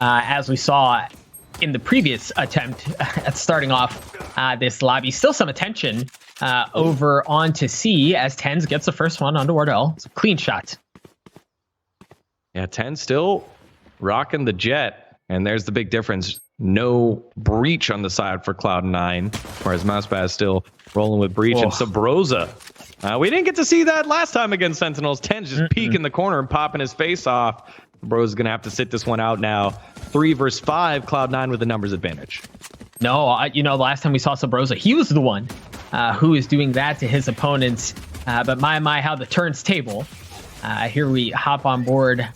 as we saw in the previous attempt at starting off this lobby. Still some attention over onto C as TenZ gets the first one onto Wardell. It's a clean shot. Yeah, TenZ still rocking the jet, and there's the big difference. No breach on the side for Cloud9, whereas MOUSESPAZ still rolling with breach. And Subroza, we didn't get to see that last time against Sentinels. TenZ just peeking the corner and popping his face off. Subroza's gonna have to sit this one out now. 3 versus 5, Cloud9 with the numbers advantage. No, you know, the last time we saw Subroza, he was the one who is doing that to his opponents. But my, how the turns table. Here we hop on board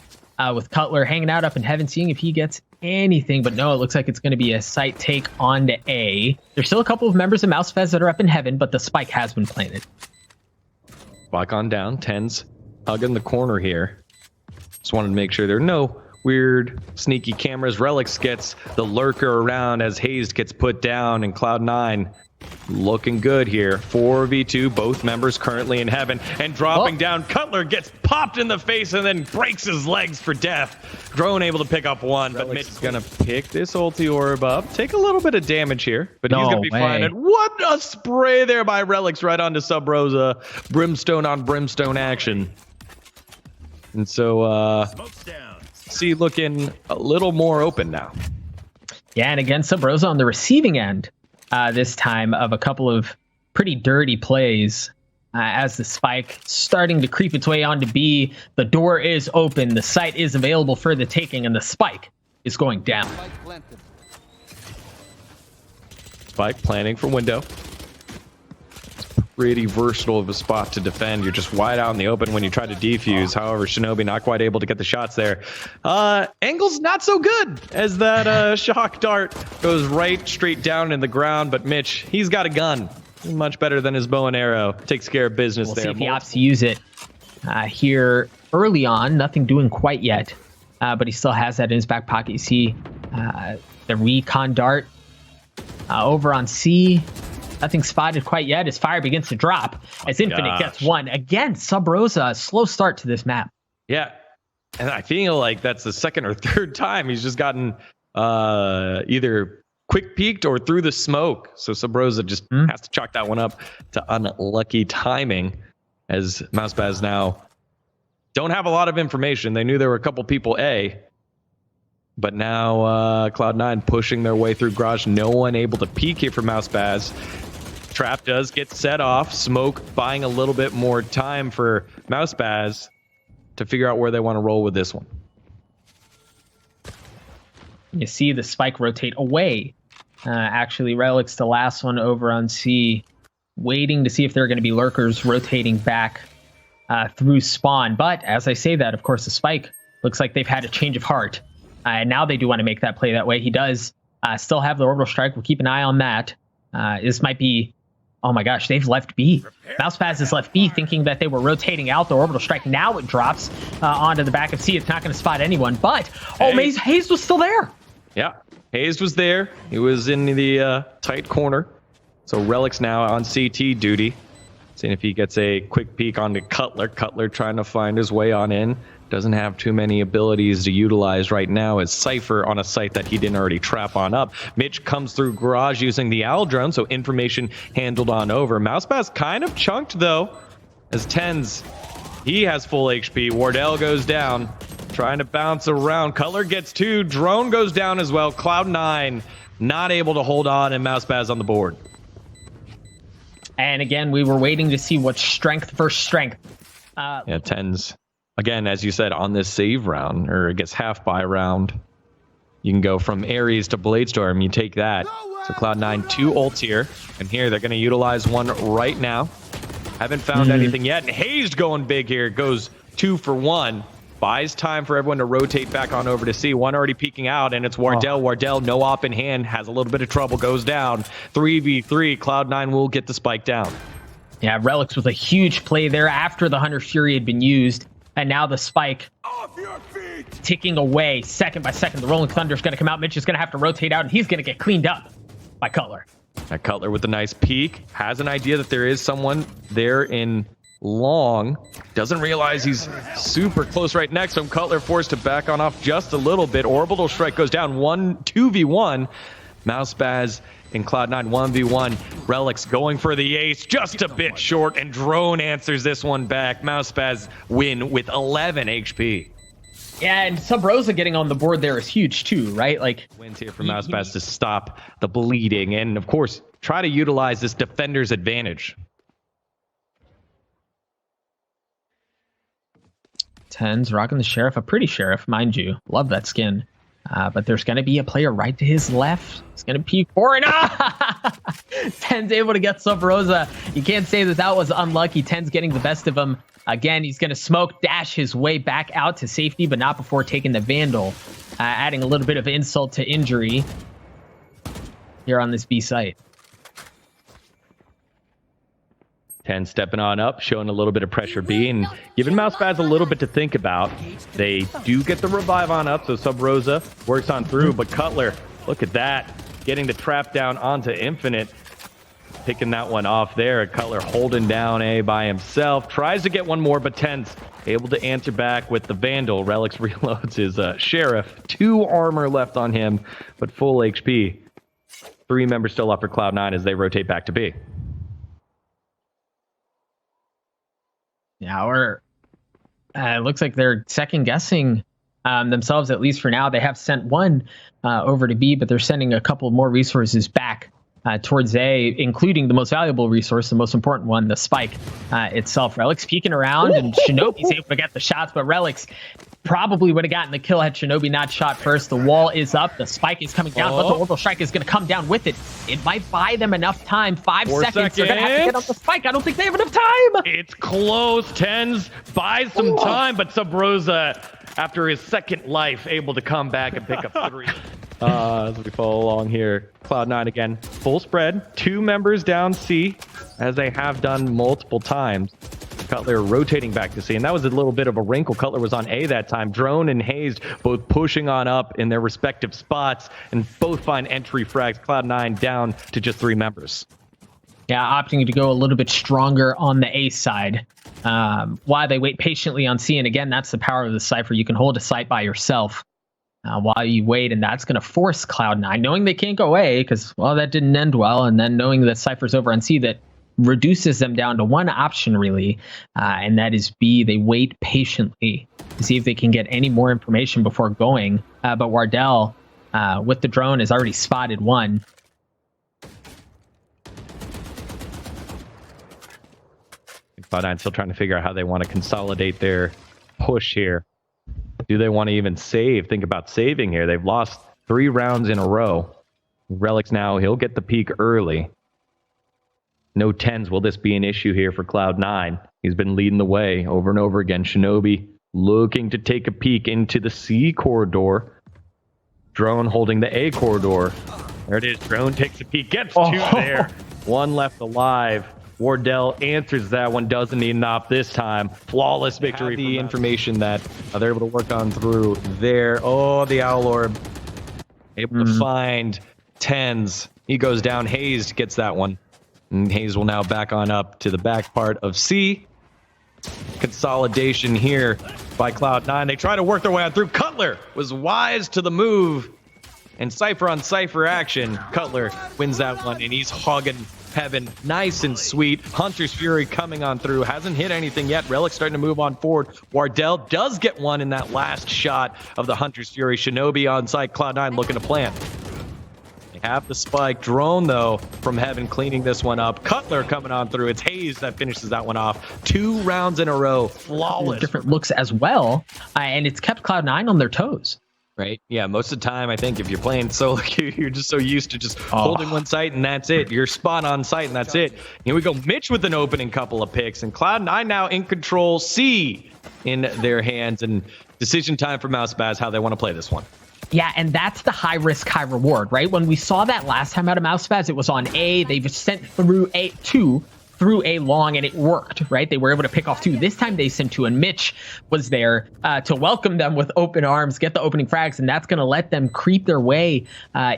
with Cutler hanging out up in heaven, seeing if he gets anything. But no, it looks like it's going to be a site take on to A. There's still a couple of members of MOUSESPAZ that are up in heaven, but the spike has been planted. Spike on down. TenZ hugging the corner here. Just wanted to make sure there are no weird sneaky cameras. Relyks gets the lurker around as hazed gets put down, and Cloud9 looking good here. 4v2, both members currently in heaven, and dropping down. Cutler gets popped in the face and then breaks his legs for death. Drone able to pick up one, but Mitch is gonna pick this ulti orb up, take a little bit of damage here, but he's gonna be fine. And what a spray there by Relyks right onto Subroza. Brimstone on brimstone action. And so C looking a little more open now. Yeah, and again, Subroza on the receiving end this time of a couple of pretty dirty plays as the spike starting to creep its way onto B. The door is open, the site is available for the taking, and the spike is going down. Spike planning for window. Pretty versatile of a spot to defend. You're just wide out in the open when you try to defuse. However, shinobi not quite able to get the shots there. Angle's not so good as that shock dart goes right straight down in the ground, but Mitch, he's got a gun. Much better than his bow and arrow. Takes care of business there. We'll see if he opts to use it here early on. Nothing doing quite yet, but he still has that in his back pocket. You see the recon dart over on C. Nothing spotted quite yet as fire begins to drop as Infinite gets one. Again, Subroza, slow start to this map. Yeah, and I feel like that's the second or third time he's just gotten either quick peeked or through the smoke. So Subroza just has to chalk that one up to unlucky timing, as MOUSESPAZ now don't have a lot of information. They knew there were a couple people A, but now Cloud9 pushing their way through garage. No one able to peek here for MOUSESPAZ. Trap does get set off. Smoke buying a little bit more time for MOUSESPAZ to figure out where they want to roll with this one. You see the spike rotate away. Actually, Relyks, the last one over on C, waiting to see if there are going to be lurkers rotating back through spawn. But as I say that, of course, the spike looks like they've had a change of heart. And now they do want to make that play that way. He does still have the orbital strike. We'll keep an eye on that. This might be... Oh my gosh, they've left B. MOUSESPAZ has left B thinking that they were rotating out the orbital strike. Now it drops onto the back of C. It's not going to spot anyone, but... Oh, hazed was still there. Yeah, hazed was there. He was in the tight corner. So Relyks now on CT duty. Seeing if he gets a quick peek onto Cutler. Cutler trying to find his way on in. Doesn't have too many abilities to utilize right now as Cypher on a site that he didn't already trap on up. Mitch comes through garage using the owl drone, so information handled on over. MOUSESPAZ kind of chunked though, as TenZ, he has full HP. Wardell goes down, trying to bounce around. Cutler gets 2, drone goes down as well. Cloud9 not able to hold on, and MOUSESPAZ on the board. And again, we were waiting to see what strength versus strength. Yeah, TenZ. Again, as you said, on this save round, or I guess half buy round, you can go from Ares to Bladestorm. You take that. So Cloud9, 2 ults here. And here, they're going to utilize one right now. Haven't found anything yet. And hazed going big here. Goes 2 for 1. Buys time for everyone to rotate back on over to C. One already peeking out, and it's Wardell. Wardell, no op in hand, has a little bit of trouble, goes down. 3v3, Cloud9 will get the spike down. Yeah, Relyks with a huge play there after the Hunter Fury had been used. And now the spike ticking away second by second. The Rolling Thunder's going to come out. Mitch is going to have to rotate out, and he's going to get cleaned up by Cutler. Cutler with a nice peek. Has an idea that there is someone there in long. Doesn't realize he's super close right next to him. Cutler forced to back on off just a little bit. Orbital Strike goes down 2v1. MOUSESPAZ and Cloud9 1v1. Relyks going for the ace, just a bit short, and Drone answers this one back. MOUSESPAZ win with 11 HP. Yeah, and Subroza getting on the board there is huge too, right? Like, wins here for MOUSESPAZ to stop the bleeding and, of course, try to utilize this defender's advantage. TenZ rocking the Sheriff, a pretty Sheriff, mind you. Love that skin. But there's going to be a player right to his left. It's going to peek forward. TenZ able to get Subroza. You can't say that that was unlucky. TenZ getting the best of him. Again, he's going to smoke dash his way back out to safety, but not before taking the Vandal. Adding a little bit of insult to injury here on this B site. TenZ stepping on up, showing a little bit of pressure B, and giving MOUSESPAZ a little bit to think about. They do get the revive on up, so Subroza works on through, but Cutler, look at that, getting the trap down onto Infinite, picking that one off there. Cutler holding down A by himself, tries to get one more, but TenZ able to answer back with the Vandal. Relyks reloads his Sheriff, 2 armor left on him, but full HP. 3 members still up for Cloud9 as they rotate back to B. Yeah, or it looks like they're second guessing themselves, at least for now. They have sent one over to B, but they're sending a couple more resources back towards A, including the most valuable resource, the most important one, the spike itself. Relyks peeking around, and shinobi's able to get the shots, but Relyks probably would have gotten the kill had shinobi not shot first. The wall is up, the spike is coming down, but the orbital strike is going to come down with it. It might buy them enough time. 5 seconds. They're going to have to get on the spike. I don't think they have enough time. It's close. TenZ buys some time, but Subroza, after his second life, able to come back and pick up 3. As we follow along here, Cloud9 again, full spread, 2 members down C, as they have done multiple times. Cutler rotating back to C, and that was a little bit of a wrinkle. Cutler was on A that time. Drone and hazed both pushing on up in their respective spots, and both find entry frags. Cloud9 down to just 3 members. Yeah, opting to go a little bit stronger on the A side. While they wait patiently on C, and again, that's the power of the Cypher. You can hold a site by yourself while you wait, and that's going to force Cloud9, knowing they can't go A, because, well, that didn't end well, and then knowing that Cypher's over on C, that reduces them down to one option, really, and that is B. They wait patiently to see if they can get any more information before going, but Wardell, with the drone, has already spotted one. Cloud9 still trying to figure out how they want to consolidate their push here. Do they want to even save? Think about saving here. They've lost 3 rounds in a row. Relyks now, he'll get the peak early. No TenZ. Will this be an issue here for Cloud9? He's been leading the way over and over again. Shinobi looking to take a peek into the C corridor. Drone holding the A corridor. There it is. Drone takes a peek. Gets 2 there. 1 left alive. Wardell answers that one. Doesn't need enough this time. Flawless victory. The information that they're able to work on through there. Oh, the Owl Orb. Able to find TenZ. He goes down. hazed gets that one. And hazed will now back on up to the back part of C. Consolidation here by Cloud9. They try to work their way on through. Cutler was wise to the move. And Cypher on Cypher action. Cutler wins that one, and he's hogging heaven nice and sweet. Hunter's Fury coming on through. Hasn't hit anything yet. Relyks starting to move on forward. Wardell does get one in that last shot of the Hunter's Fury. Shinobi on site. Cloud9 looking to plant. They have the spike. Drone, though, from heaven cleaning this one up. Cutler coming on through. It's hazed that finishes that one off. 2 rounds in a row. Flawless. Different looks as well. And it's kept Cloud9 on their toes. Right? Yeah, most of the time, I think if you're playing solo, you're just so used to just holding one site and that's it. You're spot on site and that's it. Here we go. Mitch with an opening couple of picks, and Cloud9 now in control. C in their hands, and decision time for MOUSESPAZ how they want to play this one. Yeah, and that's the high risk, high reward, right? When we saw that last time out of MOUSESPAZ, it was on A. They've sent through A2 through A long, and it worked, right? They were able to pick off 2. This time they sent 2, and Mitch was there to welcome them with open arms, get the opening frags, and that's going to let them creep their way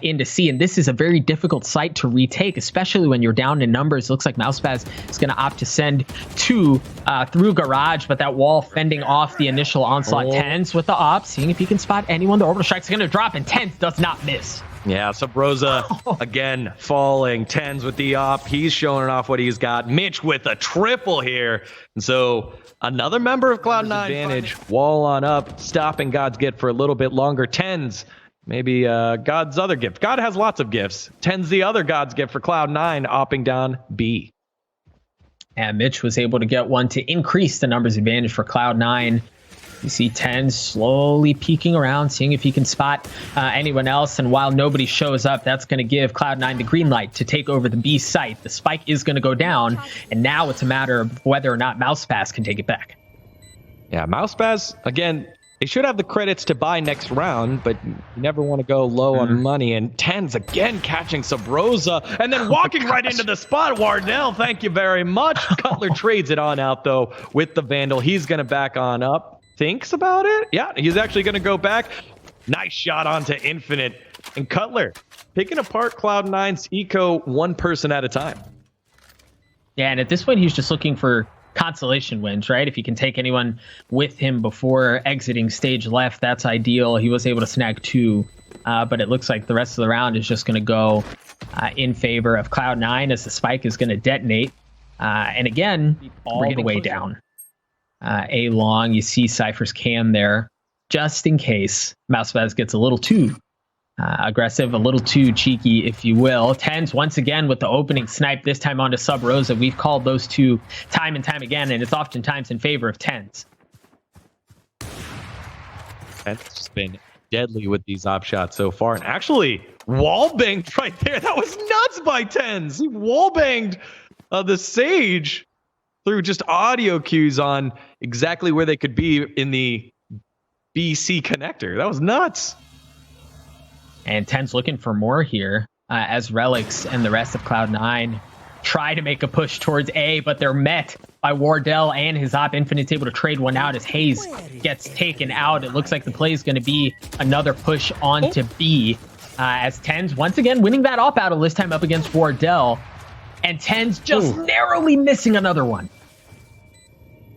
into C. And this is a very difficult site to retake, especially when you're down in numbers. It looks like MOUSESPAZ is going to opt to send 2 through garage, but that wall fending off the initial onslaught. TenZ with the op, seeing if he can spot anyone. The orbital strike's going to drop, and TenZ does not miss. Yeah, Subroza again falling. TenZ with the op. He's showing off what he's got. Mitch with a triple here. And so another member of Cloud9 advantage. Wall on up, stopping God's gift for a little bit longer. TenZ, maybe God's other gift. God has lots of gifts. TenZ the other God's gift for Cloud9, opping down B. And Mitch was able to get one to increase the numbers advantage for Cloud9. You see TenZ slowly peeking around, seeing if he can spot anyone else. And while nobody shows up, that's going to give Cloud9 the green light to take over the B site. The spike is going to go down, and now it's a matter of whether or not MOUSESPAZ can take it back. Yeah, MOUSESPAZ, again, they should have the credits to buy next round, but you never want to go low on money. And TenZ again catching Subroza and then walking right into the spot. Wardell, thank you very much. Cutler trades it on out, though, with the Vandal. He's going to back on up. Thinks about it. Yeah, he's actually going to go back. Nice shot onto Infinite. And Cutler picking apart Cloud9's eco one person at a time. Yeah, and at this point, he's just looking for consolation wins, right? If he can take anyone with him before exiting stage left, that's ideal. He was able to snag 2, but it looks like the rest of the round is just going to go in favor of Cloud9 as the spike is going to detonate. And again, all the way down. A long, you see Cypher's cam there, just in case MOUSESPAZ gets a little too aggressive, a little too cheeky, if you will. TenZ once again with the opening snipe, this time onto Subroza. We've called those 2 time and time again, and it's oftentimes in favor of TenZ. TenZ's just been deadly with these op shots so far, and actually wall banged right there. That was nuts by TenZ. He wall banged the Sage through just audio cues on exactly where they could be in the BC connector. That was nuts. And TenZ looking for more here as Relyks and the rest of Cloud9 try to make a push towards A, but they're met by Wardell and his op. Infinite's able to trade one out as hazed gets taken out. It looks like the play is going to be another push onto B as TenZ once again winning that op battle, this time up against Wardell. And TenZ just narrowly missing another one.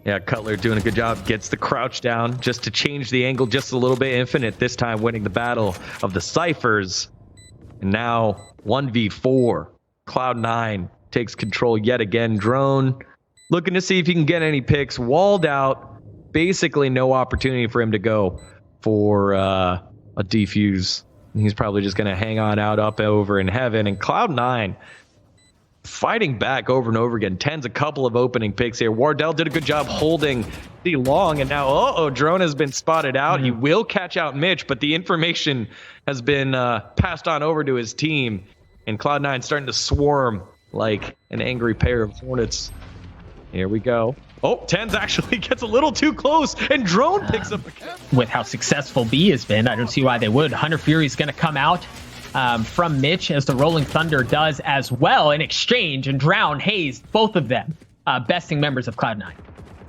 Yeah, Cutler doing a good job. Gets the crouch down just to change the angle just a little bit. Infinite this time winning the battle of the Cyphers. And now 1v4. Cloud9 takes control yet again. Drone looking to see if he can get any picks. Walled out. Basically no opportunity for him to go for a defuse. He's probably just going to hang on out up over in heaven. And Cloud9 fighting back over and over again. TenZ a couple of opening picks here. Wardell did a good job holding the long, and now drone has been spotted out. He will catch out Mitch, but the information has been passed on over to his team, and Cloud9 starting to swarm like an angry pair of hornets. Here we go. TenZ actually gets a little too close, and drone picks up the kill. With how successful B has been, I don't see why they would. Hunter Fury's going to come out from Mitch, as the Rolling Thunder does as well in exchange, and drown hazed, both of them besting members of Cloud9.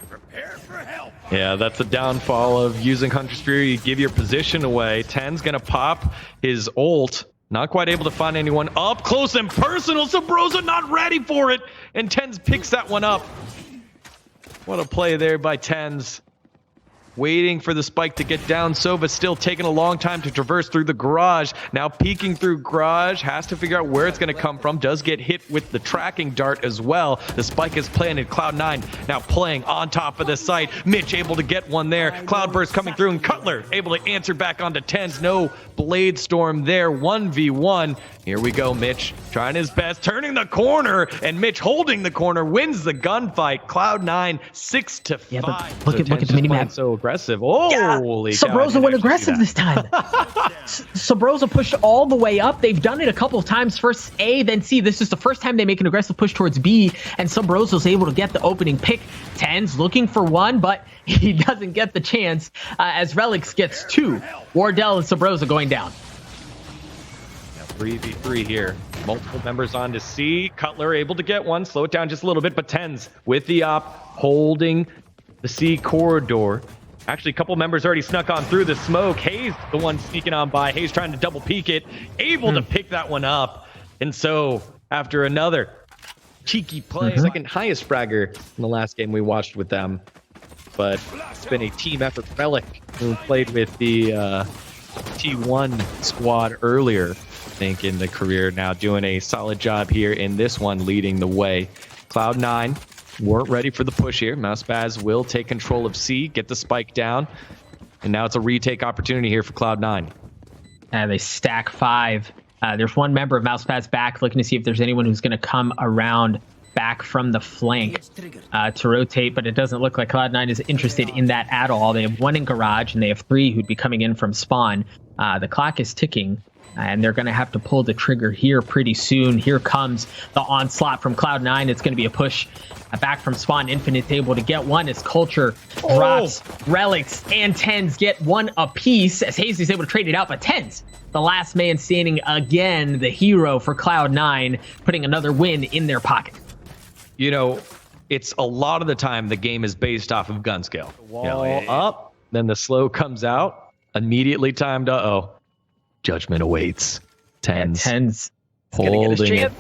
Prepare for help. Yeah, that's the downfall of using Hunter's Fury. You give your position away. TenZ gonna pop his ult. Not quite able to find anyone up close and personal. Subroza not ready for it, and TenZ picks that one up. What a play there by TenZ. Waiting for the spike to get down. Sova still taking a long time to traverse through the garage. Now peeking through garage. Has to figure out where it's going to come from. Does get hit with the tracking dart as well. The spike is planted. Cloud9 now playing on top of the site. Mitch able to get one there. Cloudburst coming through, and Cutler able to answer back onto TenZ. No Blade Storm there. 1v1. Here we go. Mitch trying his best. Turning the corner. And Mitch holding the corner. Wins the gunfight. Cloud9 6-5. Yeah, but look at the mini-map. So aggressive. Holy cow. Subroza went aggressive this time. Subroza pushed all the way up. They've done it a couple of times. First A, then C. This is the first time they make an aggressive push towards B, and Subroza's able to get the opening pick. TenZ looking for one, but he doesn't get the chance as Relyks gets 2. Wardell and Subroza going down. 3v3 here. Multiple members on to C. Cutler able to get one. Slow it down just a little bit, but TenZ with the op, holding the C corridor. Actually, a couple members already snuck on through the smoke. hazed, the one sneaking on by. hazed trying to double peek it. Able to pick that one up. And so, after another cheeky play, second highest fragger in the last game we watched with them. But it's been a team effort. Relyks, who played with the T1 squad earlier, I think, in the career, now doing a solid job here in this one, leading the way. Cloud9 weren't ready for the push here. MOUSESPAZ will take control of C, get the spike down, and now it's a retake opportunity here for Cloud9. They stack 5. There's one member of MOUSESPAZ back, looking to see if there's anyone who's going to come around back from the flank to rotate, but it doesn't look like Cloud9 is interested in that at all. They have 1 in garage, and they have 3 who'd be coming in from spawn. The clock is ticking, and they're going to have to pull the trigger here pretty soon. Here comes the onslaught from Cloud9. It's going to be a push back from spawn. Infinite's able to get one as Culture drops. Relyks and TenZ get one apiece as hazed is able to trade it out, but TenZ, the last man standing again, the hero for Cloud9, putting another win in their pocket. You know, it's a lot of the time the game is based off of gun skill. Wall up, then the slow comes out, immediately timed. Judgment awaits. TenZ holding it.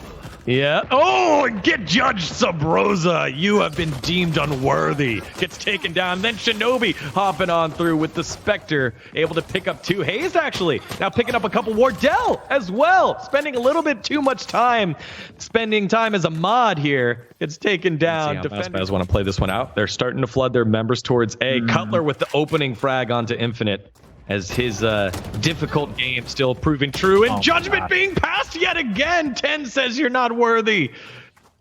Yeah. Oh, get judged, Subroza. You have been deemed unworthy. Gets taken down. Then shinobi hopping on through with the Spectre, able to pick up 2. hazed, actually, now picking up a couple. Wardell as well, spending a little bit too much time, spending time as a mod here. Gets taken down. MOUSESPAZ want to play this one out. They're starting to flood their members towards A. Cutler with the opening frag onto Infinite, as his difficult game still proving true, and judgment being passed yet again. TenZ says you're not worthy.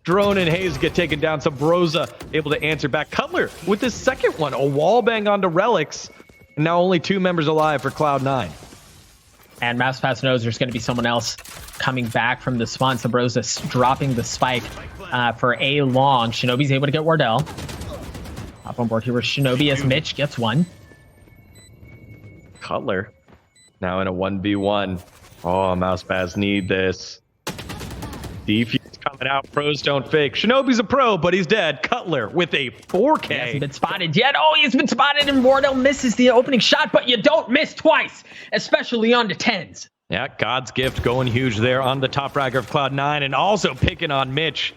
Drone and hazed get taken down. Subroza able to answer back. Cutler with his second one, a wall bang onto Relyks, and now only 2 members alive for Cloud9. And MOUSESPAZ knows there's going to be someone else coming back from the spawn. Subroza dropping the spike for a long. Shinobi's able to get Wardell. Up on board here with Shinobi as Mitch gets one. Cutler now in a 1v1. Oh, MOUSESPAZ need this. Defuse coming out. Pros don't fake. Shinobi's a pro, but he's dead. Cutler with a 4K. He hasn't been spotted yet. Oh, he's been spotted, and Wardell misses the opening shot, but you don't miss twice, especially on the TenZ. Yeah, God's gift going huge there on the top fragger of Cloud9, and also picking on Mitch.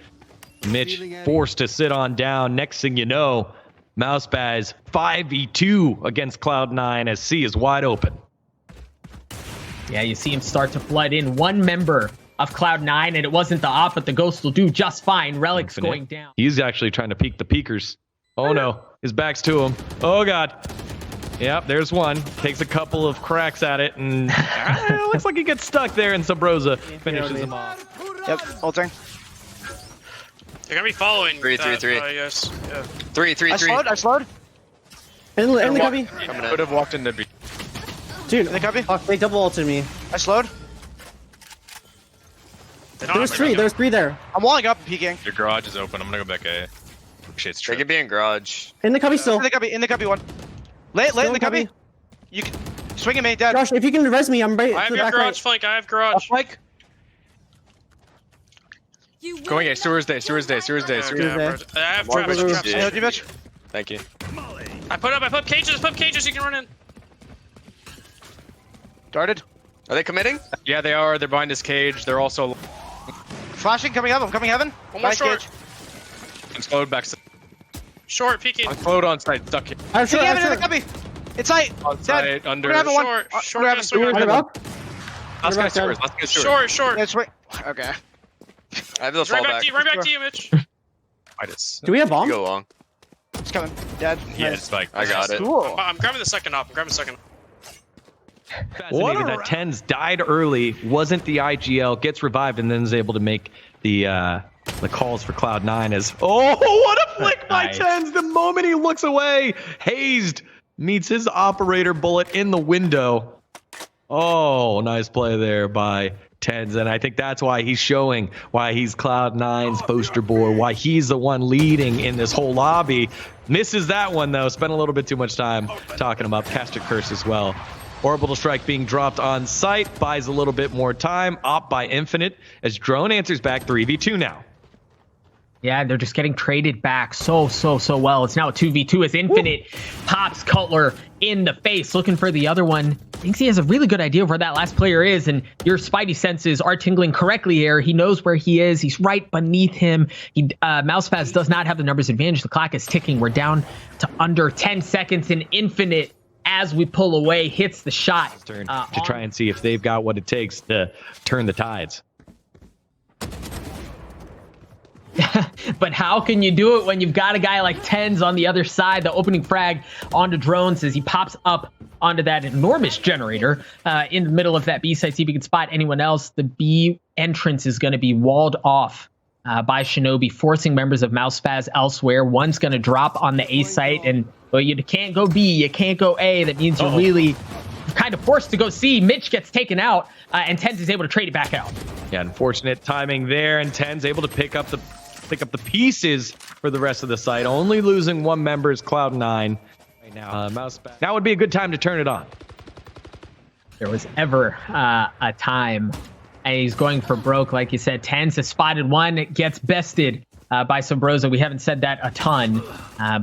Mitch forced to sit on down. Next thing you know, MOUSESPAZ 5v2 against Cloud9 as C is wide open. Yeah, you see him start to flood in. 1 member of Cloud9, and it wasn't the op, but the Ghost will do just fine. Relyks going down. He's actually trying to peek the peekers. Oh no, his back's to him. Oh god. Yep, there's one. Takes a couple of cracks at it, and it looks like he gets stuck there, and Subroza finishes him off. Yep, ulting. They're gonna be following. 3, 3, 3. Yes. Yeah. 3, 3, 3. I slowed. In the cubby. Could have walked into B. Dude, In the cubby. fuck, they double ulted me. I slowed. There was 3, there was 3 there. I'm walling up and peeking. Your garage is open. I'm gonna go back A. Shit's They true. could be in garage. In the cubby still. In the cubby one. Late in the cubby. You can swing at me, dead. Josh, if you can res me, I'm right I have to the your back garage right. flank. I have garage. Flank. Going A. Sewers day. Sewers day. Sewers day. Okay, Sewers I day. have garage. I have More traps. bushes. Traps. Yeah. You bitch. Thank you. I put cages. Put cages. You can run in. Darted. Are they committing? Yeah, they are. They're behind this cage. They're also Flashing, coming up. I'm coming heaven. One more Nice short. cage. I'm slowed back. Short peeking. I'm slowed on site. Stuck here. I'm sure, Heaven I'm in the sure. cubby. It's tight. On Dead. site. Under. We're gonna have one. Short. We're Short. gonna Gonna have swing Put on him him. up. Let's go Sewers. Let's go Sewers. Short. Yeah, swing. Okay. I have the Right back fallback. to you. Right back to you, Mitch. I just. Do we have bomb? You go long. It's coming. Dead. Yeah, Nice. it's like. I got it. Cool. I'm grabbing the second op. Fascinating that TenZ died early, wasn't the IGL, gets revived, and then is able to make the calls for Cloud9 as, oh, what a flick by Nice. TenZ the moment he looks away. Hazed meets his operator bullet in the window. Oh, nice play there by TenZ, and I think that's why he's showing why he's Cloud9's poster boy, why he's the one leading in this whole lobby. Misses that one, though. Spent a little bit too much time talking about Caster Curse as well. Orbital strike being dropped on site, buys a little bit more time. Op by Infinite as Drone answers back 3v2 now. Yeah, they're just getting traded back so well. It's now a 2v2 as Infinite pops Cutler in the face, looking for the other one. Thinks he has a really good idea of where that last player is, and your spidey senses are tingling correctly here. He knows where he is. He's right beneath him. MOUSESPAZ does not have the numbers advantage. The clock is ticking. We're down to under 10 seconds, and Infinite, as we pull away, hits the shot. Turn to try and see if they've got what it takes to turn the tides. But how can you do it when you've got a guy like TenZ on the other side? The opening frag onto Drones as he pops up onto that enormous generator in the middle of that B site. See if he can spot anyone else. The B entrance is going to be walled off by Shinobi, forcing members of MOUSESPAZ elsewhere. One's going to drop on the A site, and well, you can't go B, you can't go A. That means you're really kind of forced to go C. Mitch gets taken out, and TenZ is able to trade it back out. Yeah, unfortunate timing there, and TenZ able to pick up the pieces for the rest of the site. Only losing one member is CLOUD9 right now. MOUSESPAZ. Now would be a good time to turn it on. There was ever a time, and he's going for broke, like you said. TenZ has spotted one, gets bested by Subroza. We haven't said that a ton,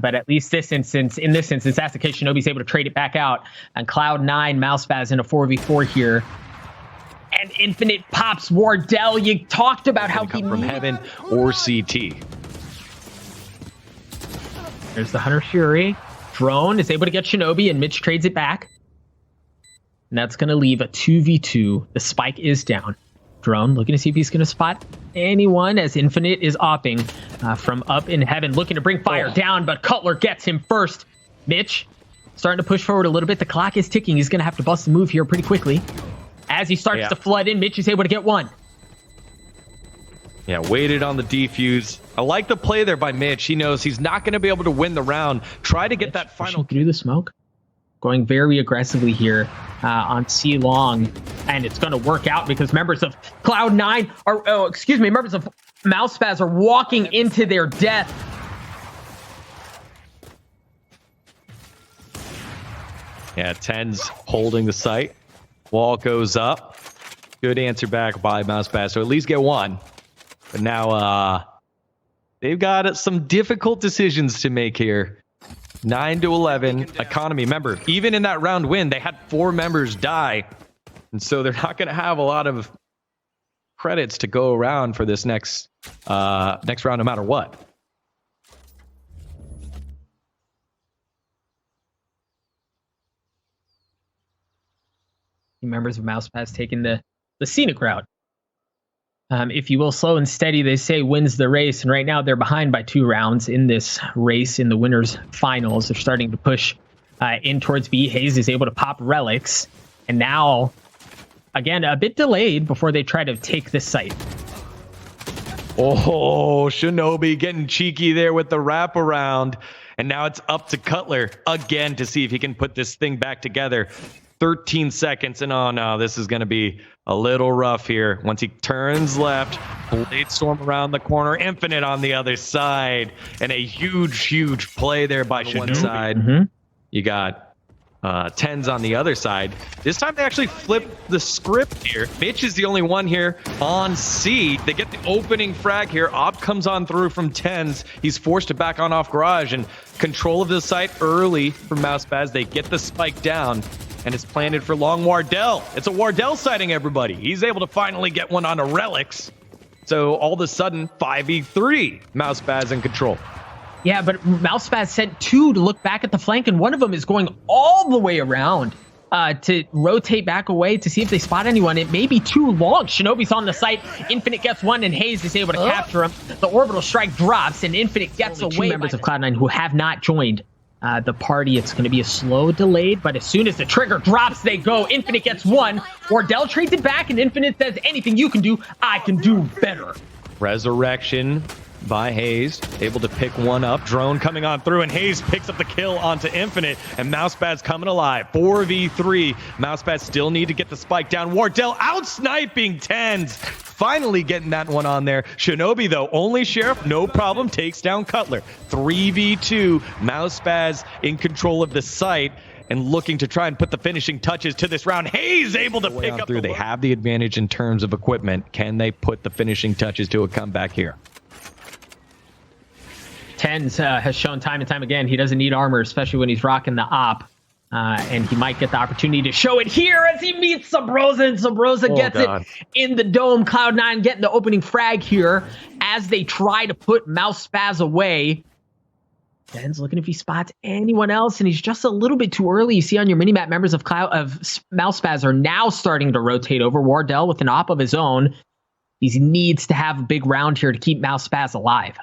but at least in this instance, that's the case. Shinobi's able to trade it back out, and CLOUD9, MOUSESPAZ in a 4v4 here. And Infinite pops Wardell. You talked about how he from heaven or CT. There's the Hunter Fury. Drone is able to get Shinobi, and Mitch trades it back. And that's going to leave a 2v2. The spike is down. Drone looking to see if he's going to spot anyone as Infinite is opping from up in heaven, looking to bring fire down, but Cutler gets him first. Mitch starting to push forward a little bit. The clock is ticking. He's going to have to bust a move here pretty quickly. As he starts to flood in, Mitch is able to get one. Yeah, waited on the defuse. I like the play there by Mitch. He knows he's not going to be able to win the round. Try to get Mitch that final through the smoke. Going very aggressively here on C long, and it's going to work out because members of CLOUD9 are, members of MOUSESPAZ are walking into their death. Yeah, TenZ holding the site. Wall goes up. Good answer back by MOUSESPAZ. So at least get one. But now they've got some difficult decisions to make here. 9-11 economy. Remember, even in that round win, they had 4 members die. And so they're not going to have a lot of credits to go around for this next round, no matter what. Members of MOUSESPAZ taking the scenic route. If you will, slow and steady, they say, wins the race. And right now they're behind by 2 rounds in this race in the winners finals. They're starting to push in towards B. hazed is able to pop Relyks. And now, again, a bit delayed before they try to take this site. Oh, Shinobi getting cheeky there with the wraparound. And now it's up to Cutler again to see if he can put this thing back together. 13 seconds, and oh no, this is going to be a little rough here. Once he turns left, Blade Storm around the corner, Infinite on the other side, and a huge play there by Shinobi. Side. You got TenZ on the other side. This time they actually flip the script here. Mitch is the only one here on C. They get the opening frag here. Op comes on through from TenZ. He's forced to back on off garage, and control of the site early from MOUSESPAZ. They get the spike down, and it's planted for long. Wardell. It's a Wardell sighting, everybody. He's able to finally get one on a Relyks. So all of a sudden, 5v3, MOUSESPAZ in control. Yeah, but MOUSESPAZ sent 2 to look back at the flank, and one of them is going all the way around to rotate back away to see if they spot anyone. It may be too long. Shinobi's on the site. Infinite gets one, and hazed is able to capture him. The orbital strike drops, and Infinite gets away. 2 members of CLOUD9 who have not joined the party. It's going to be a slow delayed, but as soon as the trigger drops, they go. Infinite gets one. Wardell trades it back, and Infinite says, anything you can do, I can do better. Resurrection by hazed, able to pick one up. Drone coming on through, and hazed picks up the kill onto Infinite, and MOUSESPAZ coming alive. 4v3. MOUSESPAZ still need to get the spike down. Wardell out-sniping TenZ. Finally getting that one on there. Shinobi, though, only Sheriff, no problem, takes down Cutler. 3v2. MOUSESPAZ in control of the site, and looking to try and put the finishing touches to this round. Hayes able to pick up through. They have the advantage in terms of equipment. Can they put the finishing touches to a comeback here? TenZ has shown time and time again he doesn't need armor, especially when he's rocking the op. And he might get the opportunity to show it here as he meets Subroza, and Subroza gets it in the dome. CLOUD9 getting the opening frag here as they try to put MOUSESPAZ away. TenZ looking if he spots anyone else, and he's just a little bit too early. You see on your minimap, members of MOUSESPAZ are now starting to rotate over. Wardell with an op of his own. He needs to have a big round here to keep MOUSESPAZ alive.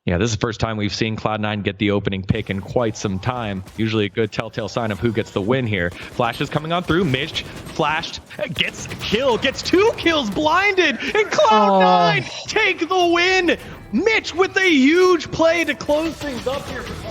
Yeah, this is the first time we've seen Cloud9 get the opening pick in quite some time. Usually a good telltale sign of who gets the win here. Flash is coming on through. Mitch flashed, gets a kill, gets 2 kills, blinded, and Cloud9 take the win. Mitch with a huge play to close things up here for